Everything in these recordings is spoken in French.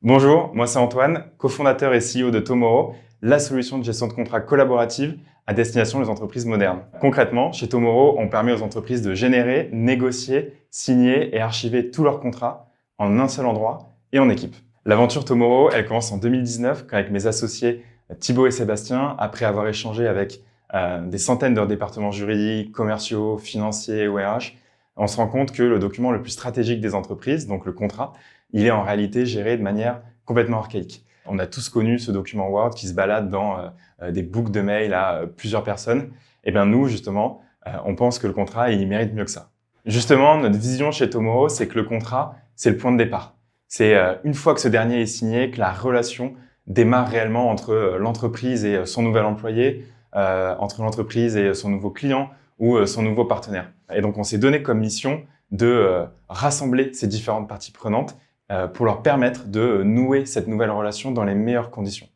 Bonjour, moi c'est Antoine, cofondateur et CEO de Tomorrow, la solution de gestion de contrats collaborative à destination des entreprises modernes. Concrètement, chez Tomorrow, on permet aux entreprises de générer, négocier, signer et archiver tous leurs contrats en un seul endroit et en équipe. L'aventure Tomorrow, elle commence en 2019 quand avec mes associés Thibaut et Sébastien, après avoir échangé avec des centaines de départements juridiques, commerciaux, financiers ou RH, on se rend compte que le document le plus stratégique des entreprises, donc le contrat, il est en réalité géré de manière complètement archaïque. On a tous connu ce document Word qui se balade dans des boucles de mails à plusieurs personnes. Et bien nous, justement, on pense que le contrat, il mérite mieux que ça. Justement, notre vision chez Tomorrow, c'est que le contrat, c'est le point de départ. C'est une fois que ce dernier est signé, que la relation démarre réellement entre l'entreprise et son nouvel employé, entre l'entreprise et son nouveau client ou son nouveau partenaire. Et donc, on s'est donné comme mission de rassembler ces différentes parties prenantes pour leur permettre de nouer cette nouvelle relation dans les meilleures conditions.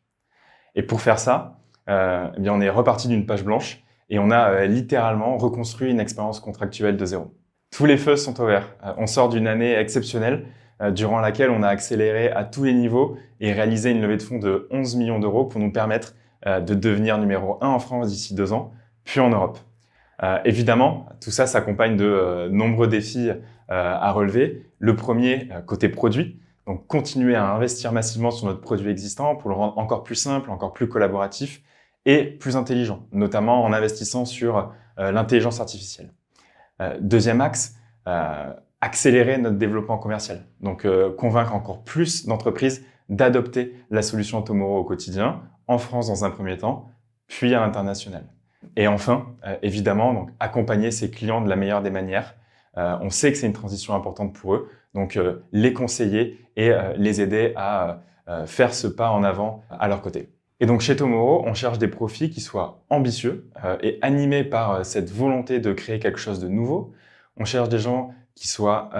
Et pour faire ça, eh bien, on est reparti d'une page blanche et on a littéralement reconstruit une expérience contractuelle de zéro. Tous les feux sont ouverts. On sort d'une année exceptionnelle durant laquelle on a accéléré à tous les niveaux et réalisé une levée de fonds de 11 millions d'euros pour nous permettre de devenir numéro 1 en France d'ici 2 ans, puis en Europe. Évidemment, tout ça s'accompagne de nombreux défis à relever. Le premier, côté produit, donc continuer à investir massivement sur notre produit existant pour le rendre encore plus simple, encore plus collaboratif et plus intelligent, notamment en investissant sur l'intelligence artificielle. Deuxième axe, accélérer notre développement commercial. Donc convaincre encore plus d'entreprises d'adopter la solution Tomorrow au quotidien, en France dans un premier temps, puis à l'international. Et enfin, évidemment, donc, accompagner ses clients de la meilleure des manières. On sait que c'est une transition importante pour eux, donc les conseiller et les aider à faire ce pas en avant à leur côté. Et donc chez Tomorrow, on cherche des profils qui soient ambitieux et animés par cette volonté de créer quelque chose de nouveau. On cherche des gens qui soient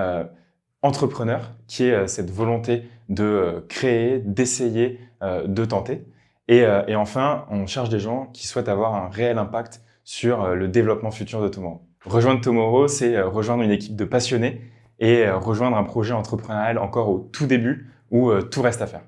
entrepreneurs, qui aient cette volonté de créer, d'essayer, de tenter. Et enfin, on cherche des gens qui souhaitent avoir un réel impact sur le développement futur de Tomorrow. Rejoindre Tomorrow, c'est rejoindre une équipe de passionnés et rejoindre un projet entrepreneurial encore au tout début où tout reste à faire.